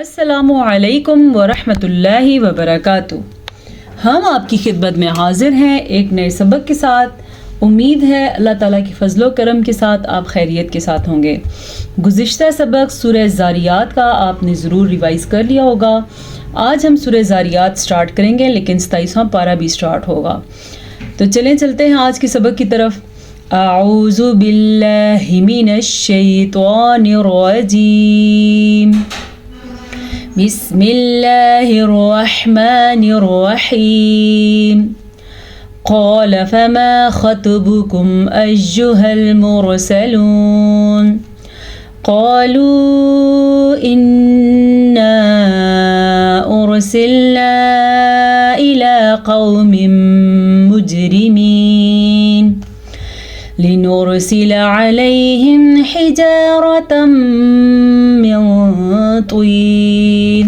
السلام علیکم ورحمۃ اللہ وبرکاتہ۔ ہم آپ کی خدمت میں حاضر ہیں ایک نئے سبق کے ساتھ۔ امید ہے اللہ تعالیٰ کی فضل و کرم کے ساتھ آپ خیریت کے ساتھ ہوں گے۔ گزشتہ سبق سورہ زاریات کا آپ نے ضرور ریوائز کر لیا ہوگا۔ آج ہم سورہ زاریات سٹارٹ کریں گے، لیکن 27واں پارہ بھی سٹارٹ ہوگا۔ تو چلتے ہیں آج کے سبق کی طرف۔ اعوذ باللہ من الشیطان الرجیم، بسم اللہ الرحمن الرحیم۔ قال فما خطبكم أيها المرسلون قالوا إنا أرسلنا إلى قوم مجرمين لنرسل عليهم حجارة من طين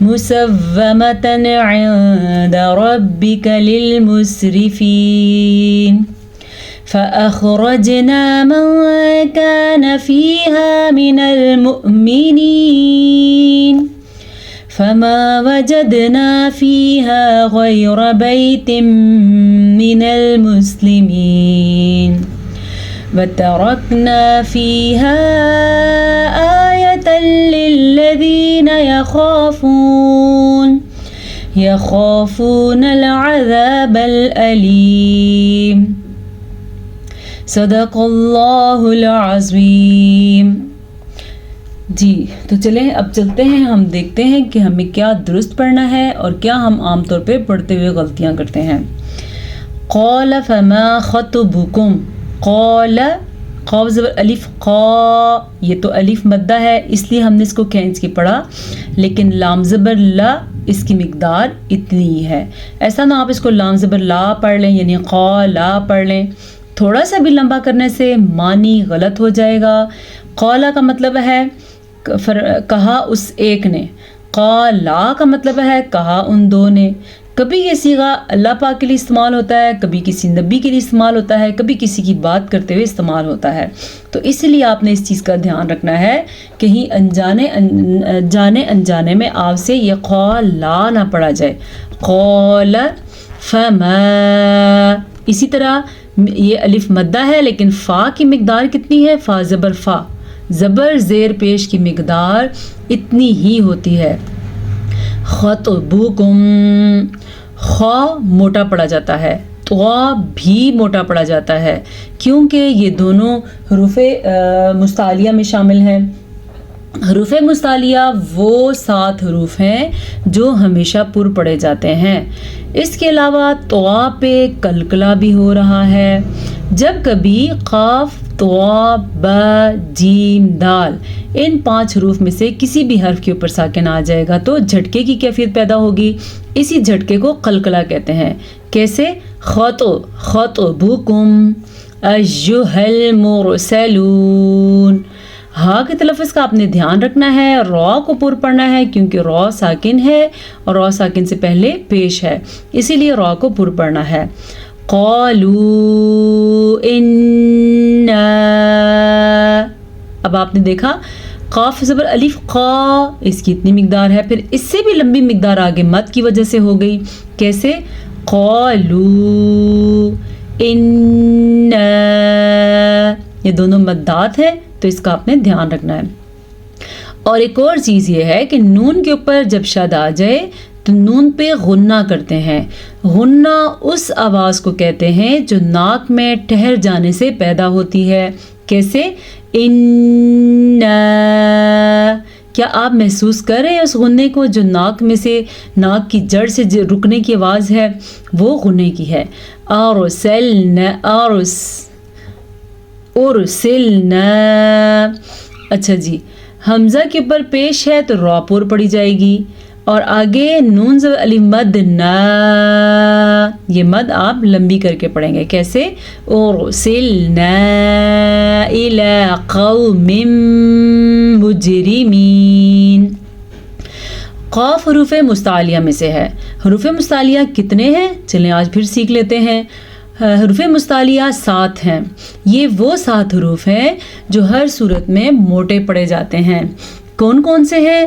مسومة عند ربك للمسرفين فأخرجنا من كان فيها من المؤمنين فما وجدنا فيها غير بيت من المسلمين وتركنا فيها آية للذين يخافون العذاب الأليم صدق اللہ العظیم۔ جی تو چلیں اب چلتے ہیں، ہم دیکھتے ہیں کہ ہمیں کیا درست پڑھنا ہے اور کیا ہم عام طور پہ پڑھتے ہوئے غلطیاں کرتے ہیں۔ قال فما خطبكم، قال قاف زبر الف قا، یہ تو الف مدہ ہے اس لیے ہم نے اس کو کھینچ کے پڑھا، لیکن لام زبر لا اس کی مقدار اتنی ہی ہے۔ ایسا نہ آپ اس کو لام زبر لا پڑھ لیں، یعنی قا لا پڑھ لیں، تھوڑا سا بھی لمبا کرنے سے معنی غلط ہو جائے گا۔ قالا کا مطلب ہے کہا اس ایک نے، قالا کا مطلب ہے کہا ان دو نے۔ کبھی یہ صیغہ اللہ پاک کے لیے استعمال ہوتا ہے، کبھی کسی نبی کے لیے استعمال ہوتا ہے، کبھی کسی کی بات کرتے ہوئے استعمال ہوتا ہے۔ تو اس لیے آپ نے اس چیز کا دھیان رکھنا ہے، کہیں انجانے میں آپ سے یہ قالا نہ پڑھا جائے۔ قال فما، اسی طرح یہ الف مدہ ہے لیکن فا کی مقدار کتنی ہے؟ فا زبر فا، زبر زیر پیش کی مقدار اتنی ہی ہوتی ہے۔ خطبکم، خا موٹا پڑا جاتا ہے، طوا بھی موٹا پڑا جاتا ہے، کیونکہ یہ دونوں حروف مستعلیہ میں شامل ہیں۔ حروف مستعلیہ وہ 7 حروف ہیں جو ہمیشہ پر پڑھے جاتے ہیں۔ اس کے علاوہ طوا پہ قلقلہ بھی ہو رہا ہے۔ جب کبھی قاف، طوا، با، جیم، دال ان 5 حروف میں سے کسی بھی حرف کے اوپر ساکن آ جائے گا تو جھٹکے کی کیفیت پیدا ہوگی۔ اسی جھٹکے کو قلقلہ کہتے ہیں۔ کیسے؟ خطبکم ایھا المرسلون، ہاں کے تلفظ کا آپ نے دھیان رکھنا ہے، را کو پر پڑھنا ہے کیونکہ را ساکن ہے اور را ساکن سے پہلے پیش ہے، اسی لیے را کو پر پڑھنا ہے۔ قالوا انا، اب آپ نے دیکھا قاف زبر الف قا، اس کی اتنی مقدار ہے، پھر اس سے بھی لمبی مقدار آگے مد کی وجہ سے ہو گئی۔ کیسے؟ قالوا انا، یہ دونوں مدات ہے تو اس کا آپ نے دھیان رکھنا ہے۔ اور ایک اور چیز یہ ہے کہ نون کے اوپر جب شد آ جائے تو نون پہ غنہ کرتے ہیں۔ غنہ اس آواز کو کہتے ہیں جو ناک میں ٹھہر جانے سے پیدا ہوتی ہے۔ کیسے؟ کیا آپ محسوس کر رہے ہیں اس غنے کو جو ناک میں سے، ناک کی جڑ سے رکنے کی آواز ہے، وہ غنے کی ہے۔ ارسلنا، اچھا جی، حمزہ کے اوپر پیش ہے تو را پر پڑی جائے گی، اور آگے نون زبر الف مد نا، یہ مد آپ لمبی کر کے پڑھیں گے۔ کیسے؟ ارسلنا الی قوم مجرمین۔ قاف حروف مستعلیہ میں سے ہے۔ حروف مستعلیہ کتنے ہیں؟ چلیں آج پھر سیکھ لیتے ہیں۔ حروف مستعلیہ 7 ہیں۔ یہ وہ 7 حروف ہیں جو ہر صورت میں موٹے پڑے جاتے ہیں۔ کون کون سے ہیں؟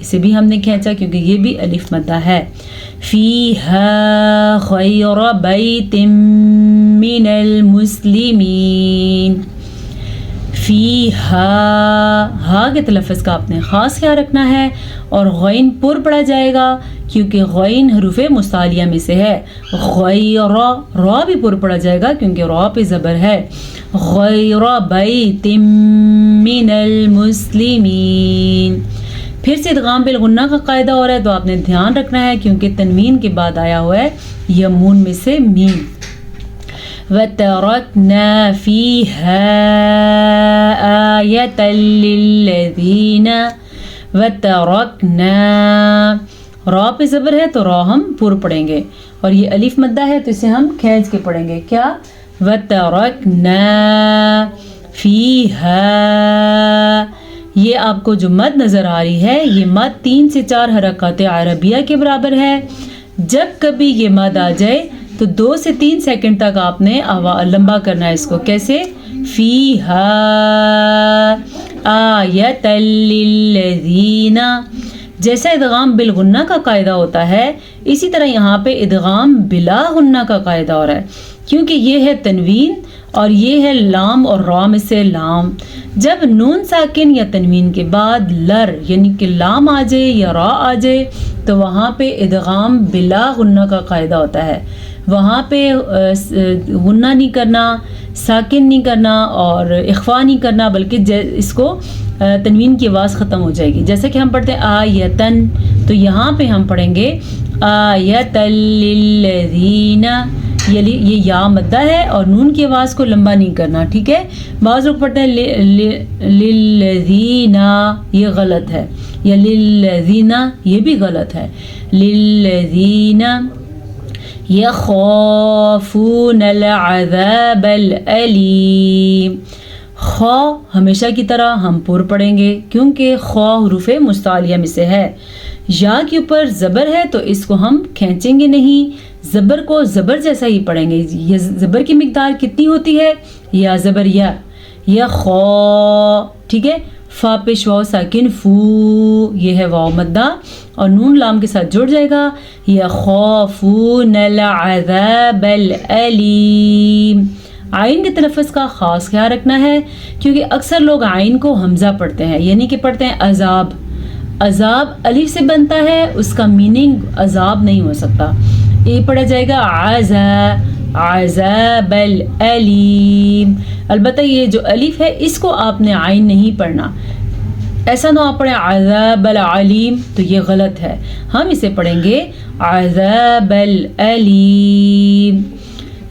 اسے بھی ہم نے کھینچا کیونکہ یہ بھی الف مدہ ہے. فیہا خیر بیت من المسلمین. فیہا ہا کے تلفظ کا آپ نے خاص خیال رکھنا ہے اور غین پر پڑھا جائے گا کیونکہ غین حروف مستعلیہ میں سے ہے. غیر را بھی پر پڑھا جائے گا کیونکہ را پہ زبر ہے. غیر بیت من المسلمین. پھر سے ادغام بالغنہ کا قاعدہ ہو رہا ہے تو آپ نے دھیان رکھنا ہے کیونکہ تنوین کے بعد آیا ہوا ہے یمون میں سے میم. وَتَرَكْنَا فِيهَا آيَةً لِلَّذِينَ. وَتَرَكْنَا را پہ زبر ہے تو را ہم پر پڑھیں گے اور یہ الف مدہ ہے تو اسے ہم کھینچ کے پڑھیں گے. کیا؟ وَتَرَكْنَا فِيهَا. یہ آپ کو جو مد نظر آ رہی ہے یہ مد 3 سے 4 حرکات عربیہ کے برابر ہے. جب کبھی یہ مد آ جائے تو 2 سے 3 سیکنڈ تک آپ نے لمبا کرنا ہے اس کو. کیسے؟ فیہا آیۃ للذین. جیسا ادغام بالغنہ کا قاعدہ ہوتا ہے اسی طرح یہاں پہ ادغام بلا غنہ کا قاعدہ ہو رہا ہے کیونکہ یہ ہے تنوین اور یہ ہے لام اور را میں سے لام. جب نون ساکن یا تنوین کے بعد لر یعنی کہ لام آ جائے یا را آ جائے تو وہاں پہ ادغام بلا غنہ کا قاعدہ ہوتا ہے. وہاں پہ غنہ نہیں کرنا، ساکن نہیں کرنا اور اخفا نہیں کرنا بلکہ اس کو تنوین کی آواز ختم ہو جائے گی. جیسے کہ ہم پڑھتے ہیں آیتن تو یہاں پہ ہم پڑھیں گے آیتن للذین. یہ یا مدہ ہے اور نون کی آواز کو لمبا نہیں کرنا. ٹھیک ہے. بعض لوگ پڑھتے ہیں للذین، یہ غلط ہے. یا للذین یہ بھی غلط ہے. للذین یخافون العذاب العلیم. خا ہمیشہ کی طرح ہم پر پڑھیں گے کیونکہ خا حروف مستعلیہ میں سے ہے. یا کے اوپر زبر ہے تو اس کو ہم کھینچیں گے نہیں، زبر کو زبر جیسا ہی پڑھیں گے. یہ زبر کی مقدار کتنی ہوتی ہے؟ یا زبر یا خا. ٹھیک ہے. فا پیش واو ساکن فو، یہ ہے واو مدہ اور نون لام کے ساتھ جڑ جائے گا. یخافون العذاب العلیم. عین کے تلفظ کا خاص خیال رکھنا ہے کیونکہ اکثر لوگ عین کو حمزہ پڑھتے ہیں یعنی کہ پڑھتے ہیں عذاب. عذاب الف سے بنتا ہے، اس کا میننگ عذاب نہیں ہو سکتا. یہ پڑھا جائے گا عذاب العلیم. البتہ یہ جو الف ہے اس کو آپ نے عین نہیں پڑھنا. ایسا نہ آپ پڑھیں عذاب العلیم تو یہ غلط ہے. ہم اسے پڑھیں گے عذاب العلیم.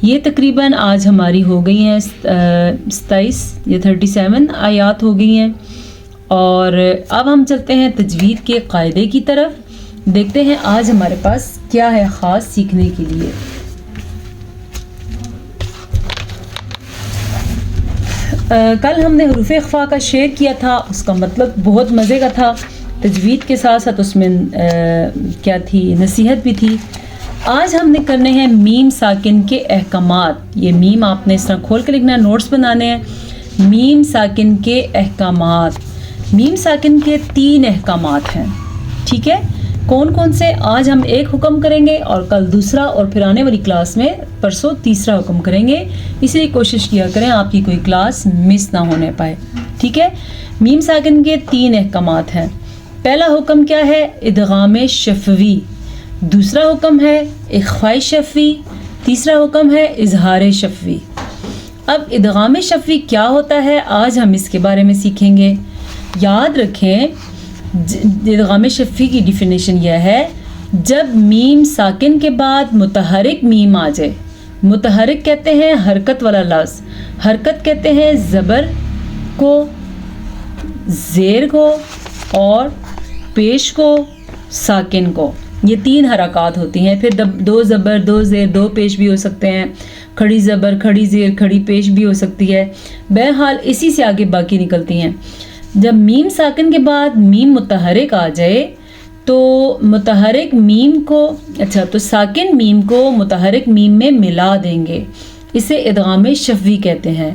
یہ تقریباً آج ہماری ہو گئی ہیں 27 یا 37 آیات ہو گئی ہیں اور اب ہم چلتے ہیں تجوید کے قاعدے کی طرف. دیکھتے ہیں آج ہمارے پاس کیا ہے خاص سیکھنے کے لیے. کل ہم نے حروف اخفا کا شعر کیا تھا، اس کا مطلب بہت مزے کا تھا. تجوید کے ساتھ ساتھ اس میں کیا تھی، نصیحت بھی تھی. آج ہم نے کرنے ہیں میم ساکن کے احکامات. یہ میم آپ نے اس طرح کھول کے لکھنا ہے، نوٹس بنانے ہیں. میم ساکن کے احکامات. میم ساکن کے 3 احکامات ہیں. ٹھیک ہے. کون کون سے؟ آج ہم ایک حکم کریں گے اور کل دوسرا اور پھر آنے والی کلاس میں پرسوں تیسرا حکم کریں گے. اس لیے کوشش کیا کریں آپ کی کوئی کلاس مس نہ ہونے پائے. ٹھیک ہے. میم ساکن کے 3 احکامات ہیں. پہلا حکم کیا ہے؟ ادغام شفوی. دوسرا حکم ہے اخفاء شفوی. تیسرا حکم ہے اظہار شفوی. اب ادغام شفوی کیا ہوتا ہے آج ہم اس کے بارے میں سیکھیں گے. یاد رکھیں ادغام شفوی کی ڈیفینیشن یہ ہے جب میم ساکن کے بعد متحرک میم آ جائے. متحرک کہتے ہیں حرکت والا لفظ. حرکت کہتے ہیں زبر کو، زیر کو اور پیش کو، ساکن کو. یہ 3 حرکات ہوتی ہیں. پھر 2 زبر 2 زیر 2 پیش بھی ہو سکتے ہیں. کھڑی زبر کھڑی زیر کھڑی پیش بھی ہو سکتی ہے. بہرحال اسی سے آگے باقی نکلتی ہیں. جب میم ساکن کے بعد میم متحرک آ جائے تو متحرک میم کو تو ساکن میم کو متحرک میم میں ملا دیں گے. اسے ادغام شفوی کہتے ہیں.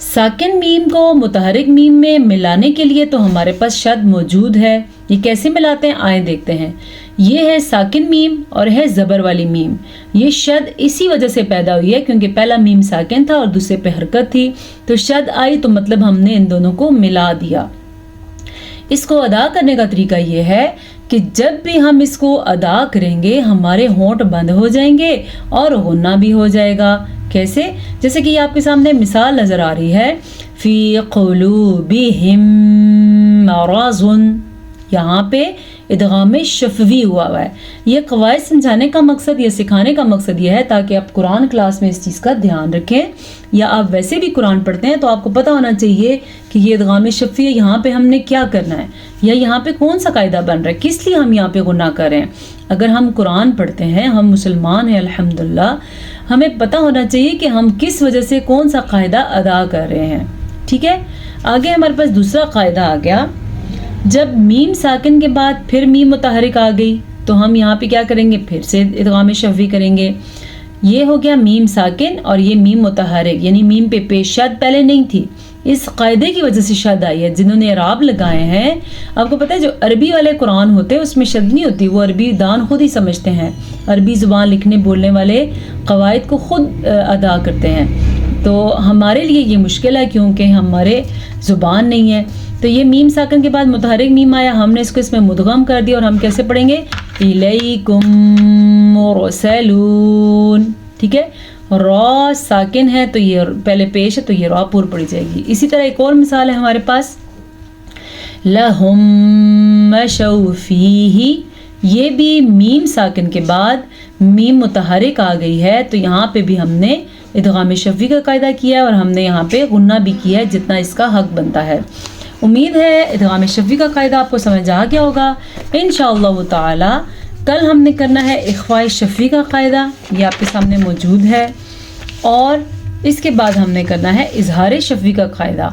ساکن میم کو متحرک میم میں ملانے کے لیے تو ہمارے پاس شد موجود ہے. یہ کیسے ملاتے ہیں آئیں دیکھتے ہیں. یہ ہے ساکن میم اور ہے زبر والی میم. یہ شد اسی وجہ سے پیدا ہوئی ہے کیونکہ پہلا میم ساکن تھا اور دوسرے پہ حرکت تھی, تو شد آئی تو مطلب ہم نے ان دونوں کو ملا دیا. اس کو ادا کرنے کا طریقہ یہ ہے کہ جب بھی ہم اس کو ادا کریں گے ہمارے ہونٹ بند ہو جائیں گے اور غنہ بھی ہو جائے گا. کیسے؟ جیسے کہ یہ آپ کے سامنے مثال نظر آ رہی ہے, فی قلوبہم مرض, یہاں پہ ادغام شفوی ہوا ہے. یہ قواعد سمجھانے کا مقصد یا سکھانے کا مقصد یہ ہے تاکہ آپ قرآن کلاس میں اس چیز کا دھیان رکھیں, یا آپ ویسے بھی قرآن پڑھتے ہیں تو آپ کو پتہ ہونا چاہیے کہ یہ ادغام شفوی ہے, یہاں پہ ہم نے کیا کرنا ہے, یا یہاں پہ کون سا قاعدہ بن رہا ہے, کس لیے ہم یہاں پہ غنہ کر رہے ہیں. اگر ہم قرآن پڑھتے ہیں, ہم مسلمان ہیں الحمدللہ, ہمیں پتہ ہونا چاہیے کہ ہم کس وجہ سے کون سا قاعدہ ادا کر رہے ہیں. ٹھیک ہے, آگے ہمارے پاس دوسرا قاعدہ آ گیا. جب میم ساکن کے بعد پھر میم متحرک آ گئی تو ہم یہاں پہ کیا کریں گے, پھر سے ادغام شفوی کریں گے. یہ ہو گیا میم ساکن اور یہ میم متحرک, یعنی میم پہ پیش شد پہلے نہیں تھی, اس قاعدے کی وجہ سے شد آئی ہے. جنہوں نے اعراب لگائے ہیں, آپ کو پتہ ہے جو عربی والے قرآن ہوتے ہیں اس میں شد نہیں ہوتی, وہ عربی دان خود ہی سمجھتے ہیں, عربی زبان لکھنے بولنے والے قواعد کو خود ادا کرتے ہیں. تو ہمارے لیے یہ مشکل ہے کیونکہ ہمارے زبان نہیں ہے. تو یہ میم ساکن کے بعد متحرک میم آیا, ہم نے اس کو اس میں مدغم کر دیا اور ہم کیسے پڑھیں گے, الیکم مرسلون. ٹھیک ہے, را ساکن ہے تو یہ پہلے پیش ہے تو یہ را پور پڑی جائے گی. اسی طرح ایک اور مثال ہے ہمارے پاس, لہم مشوا فیہ, یہ بھی میم ساکن کے بعد میم متحرک آ گئی ہے تو یہاں پہ بھی ہم نے ادغام شفوی کا قاعدہ کیا ہے اور ہم نے یہاں پہ غنہ بھی کیا ہے جتنا اس کا حق بنتا ہے. امید ہے ادغام شفوی کا قاعدہ آپ کو سمجھ آ گیا ہوگا. انشاءاللہ تعالی کل ہم نے کرنا ہے اخفاء شفوی کا قاعدہ, یہ آپ کے سامنے موجود ہے, اور اس کے بعد ہم نے کرنا ہے اظہار شفوی کا قاعدہ.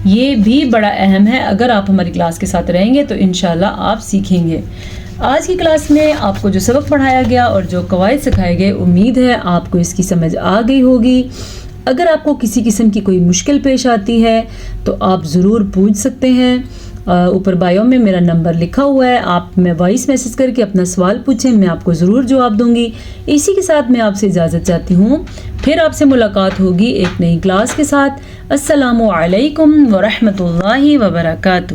یہ بھی بڑا اہم ہے, اگر آپ ہماری کلاس کے ساتھ رہیں گے تو انشاءاللہ آپ سیکھیں گے. آج کی کلاس میں آپ کو جو سبق پڑھایا گیا اور جو قواعد سکھائے گئے, امید ہے آپ کو اس کی سمجھ آ گئی ہوگی. اگر آپ کو کسی قسم کی کوئی مشکل پیش آتی ہے تو آپ ضرور پوچھ سکتے ہیں. اوپر بایو میں میرا نمبر لکھا ہوا ہے, آپ میں وائس میسج کر کے اپنا سوال پوچھیں, میں آپ کو ضرور جواب دوں گی. اسی کے ساتھ میں آپ سے اجازت چاہتی ہوں, پھر آپ سے ملاقات ہوگی ایک نئی کلاس کے ساتھ. السلام علیکم ورحمۃ اللہ وبرکاتہ.